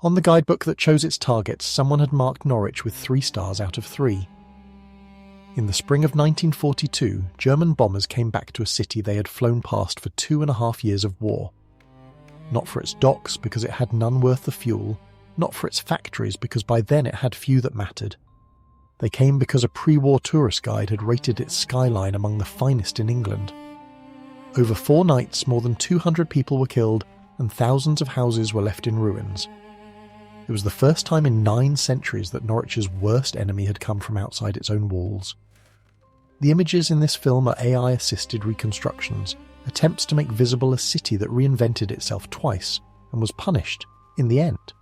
On the guidebook that chose its targets, someone had marked Norwich with 3 stars out of 3. In the spring of 1942, German bombers came back to a city they had flown past for 2.5 years of war. Not for its docks, because it had none worth the fuel, not for its factories, because by then it had few that mattered. They came because a pre-war tourist guide had rated its skyline among the finest in England. Over 4 nights, more than 200 people were killed and thousands of houses were left in ruins. It was the first time in 9 centuries that Norwich's worst enemy had come from outside its own walls. The images in this film are AI-assisted reconstructions, attempts to make visible a city that reinvented itself twice and was punished, in the end,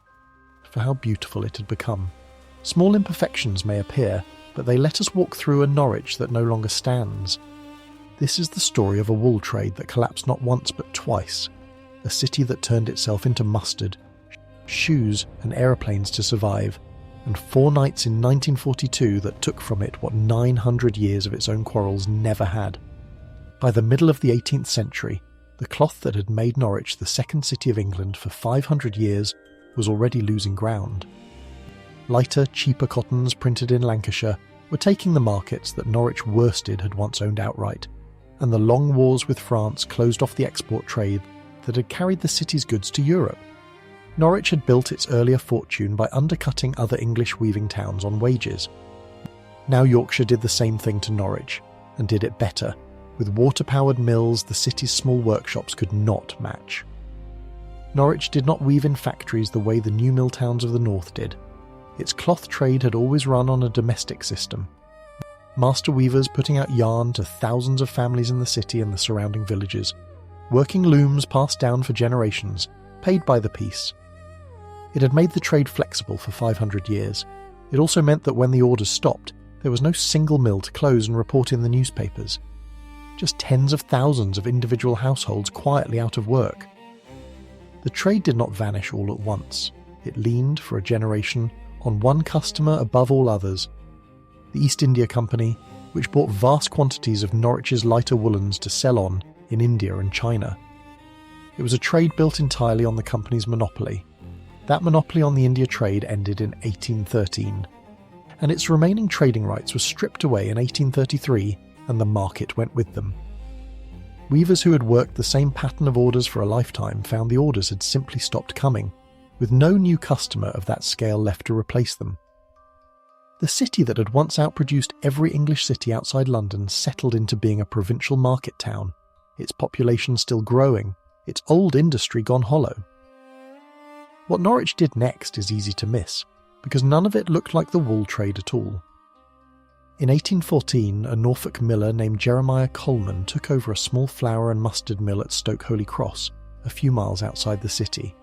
for how beautiful it had become. Small imperfections may appear, but they let us walk through a Norwich that no longer stands. This is the story of a wool trade that collapsed not once but twice, a city that turned itself into mustard, shoes and aeroplanes to survive, and 4 nights in 1942 that took from it what 900 years of its own quarrels never had. By the middle of the 18th century, the cloth that had made Norwich the second city of England for 500 years was already losing ground. Lighter, cheaper cottons printed in Lancashire were taking the markets that Norwich worsted had once owned outright, and the long wars with France closed off the export trade that had carried the city's goods to Europe. Norwich had built its earlier fortune by undercutting other English weaving towns on wages. Now Yorkshire did the same thing to Norwich, and did it better, with water-powered mills the city's small workshops could not match. Norwich did not weave in factories the way the new mill towns of the north did. Its cloth trade had always run on a domestic system. Master weavers putting out yarn to thousands of families in the city and the surrounding villages, working looms passed down for generations, paid by the piece. It had made the trade flexible for 500 years. It also meant that when the orders stopped, there was no single mill to close and report in the newspapers. Just tens of thousands of individual households quietly out of work. The trade did not vanish all at once. It leaned, for a generation, on one customer above all others, the East India Company, which bought vast quantities of Norwich's lighter woolens to sell on in India and China. It was a trade built entirely on the company's monopoly. That monopoly on the India trade ended in 1813, and its remaining trading rights were stripped away in 1833, and the market went with them. Weavers who had worked the same pattern of orders for a lifetime found the orders had simply stopped coming, with no new customer of that scale left to replace them. The city that had once outproduced every English city outside London settled into being a provincial market town, its population still growing, its old industry gone hollow. What Norwich did next is easy to miss, because none of it looked like the wool trade at all. In 1814, a Norfolk miller named Jeremiah Colman took over a small flour and mustard mill at Stoke Holy Cross, a few miles outside the city.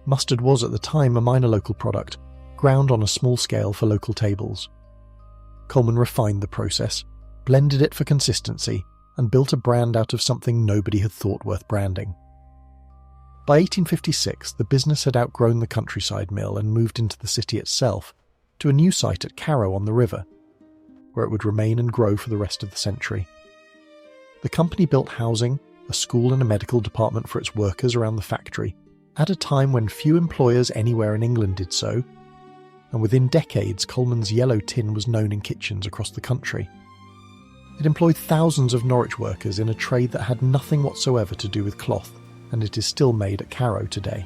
Mustard was at the time a minor local product, ground on a small scale for local tables. Colman refined the process, blended it for consistency, and built a brand out of something nobody had thought worth branding. By 1856, the business had outgrown the countryside mill and moved into the city itself, to a new site at Carrow on the river, where it would remain and grow for the rest of the century. The company built housing, a school and a medical department for its workers around the factory, at a time when few employers anywhere in England did so, and within decades Colman's yellow tin was known in kitchens across the country. It employed thousands of Norwich workers in a trade that had nothing whatsoever to do with cloth, and it is still made at Carrow today.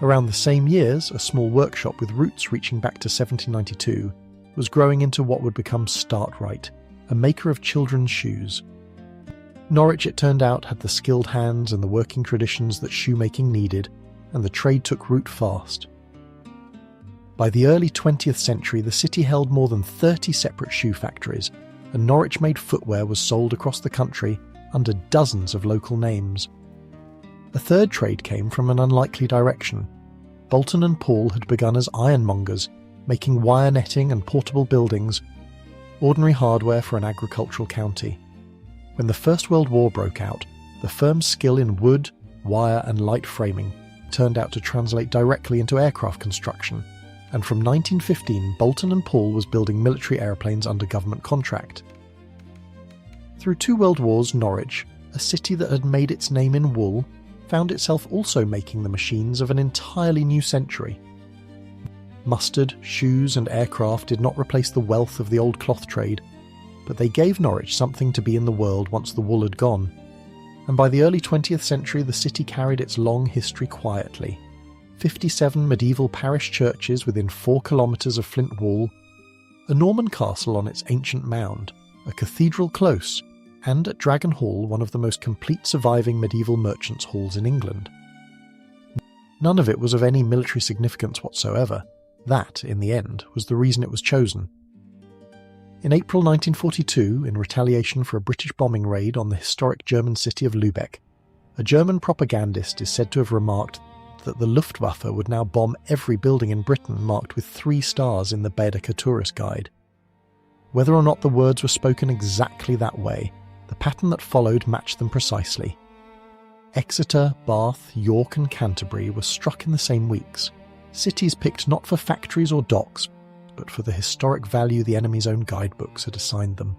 Around the same years, a small workshop with roots reaching back to 1792 was growing into what would become Start-rite, a maker of children's shoes. Norwich, it turned out, had the skilled hands and the working traditions that shoemaking needed, and the trade took root fast. By the early 20th century, the city held more than 30 separate shoe factories, and Norwich-made footwear was sold across the country under dozens of local names. A third trade came from an unlikely direction. Boulton and Paul had begun as ironmongers, making wire netting and portable buildings, ordinary hardware for an agricultural county. When the First World War broke out, the firm's skill in wood, wire and light framing turned out to translate directly into aircraft construction, and from 1915 Boulton and Paul was building military aeroplanes under government contract. Through 2 world wars, Norwich, a city that had made its name in wool, found itself also making the machines of an entirely new century. Mustard, shoes and aircraft did not replace the wealth of the old cloth trade, but they gave Norwich something to be in the world once the wool had gone, and by the early 20th century the city carried its long history quietly. 57 medieval parish churches within 4 kilometres of Flint Wall, a Norman castle on its ancient mound, a cathedral close, and at Dragon Hall one of the most complete surviving medieval merchants' halls in England. None of it was of any military significance whatsoever. That, in the end, was the reason it was chosen. In April 1942, in retaliation for a British bombing raid on the historic German city of Lubeck, a German propagandist is said to have remarked that the Luftwaffe would now bomb every building in Britain marked with 3 stars in the Baedeker tourist guide. Whether or not the words were spoken exactly that way, the pattern that followed matched them precisely. Exeter, Bath, York and Canterbury were struck in the same weeks, cities picked not for factories or docks, but for the historic value the enemy's own guidebooks had assigned them.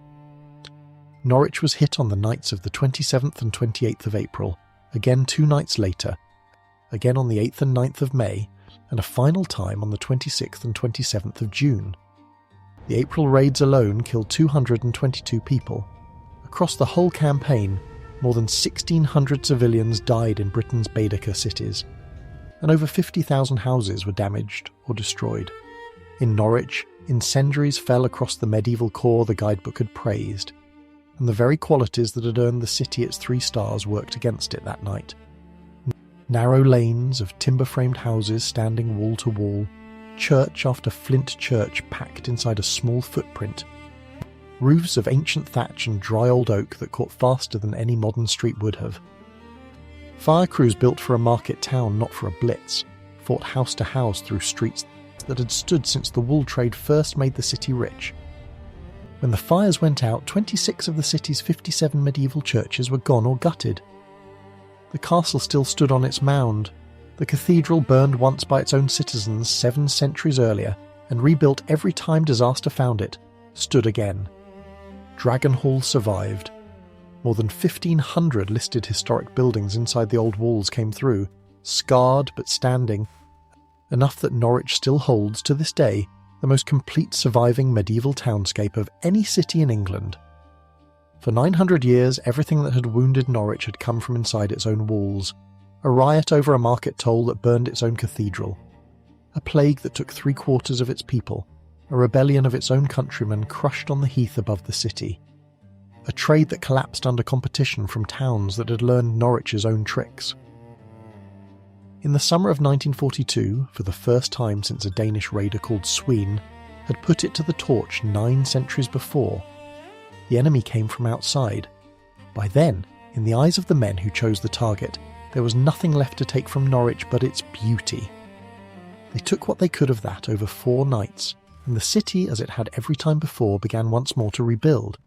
Norwich was hit on the nights of the 27th and 28th of April, again 2 nights later, again on the 8th and 9th of May, and a final time on the 26th and 27th of June. The April raids alone killed 222 people. Across the whole campaign, more than 1,600 civilians died in Britain's Baedeker cities, and over 50,000 houses were damaged or destroyed. In Norwich, incendiaries fell across the medieval core the guidebook had praised, and the very qualities that had earned the city its 3 stars worked against it that night. Narrow lanes of timber-framed houses standing wall to wall, church after flint church packed inside a small footprint, roofs of ancient thatch and dry old oak that caught faster than any modern street would have. Fire crews built for a market town, not for a blitz, fought house to house through streets that had stood since the wool trade first made the city rich. When the fires went out, 26 of the city's 57 medieval churches were gone or gutted. The castle still stood on its mound. The cathedral, burned once by its own citizens 7 centuries earlier and rebuilt every time disaster found it, stood again. Dragon Hall survived. More than 1,500 listed historic buildings inside the old walls came through, scarred but standing, enough that Norwich still holds, to this day, the most complete surviving medieval townscape of any city in England. For 900 years, everything that had wounded Norwich had come from inside its own walls. A riot over a market toll that burned its own cathedral. A plague that took 3/4 of its people. A rebellion of its own countrymen crushed on the heath above the city. A trade that collapsed under competition from towns that had learned Norwich's own tricks. In the summer of 1942, for the first time since a Danish raider called Sween had put it to the torch 9 centuries before, the enemy came from outside. By then, in the eyes of the men who chose the target, there was nothing left to take from Norwich but its beauty. They took what they could of that over 4 nights, and the city, as it had every time before, began once more to rebuild.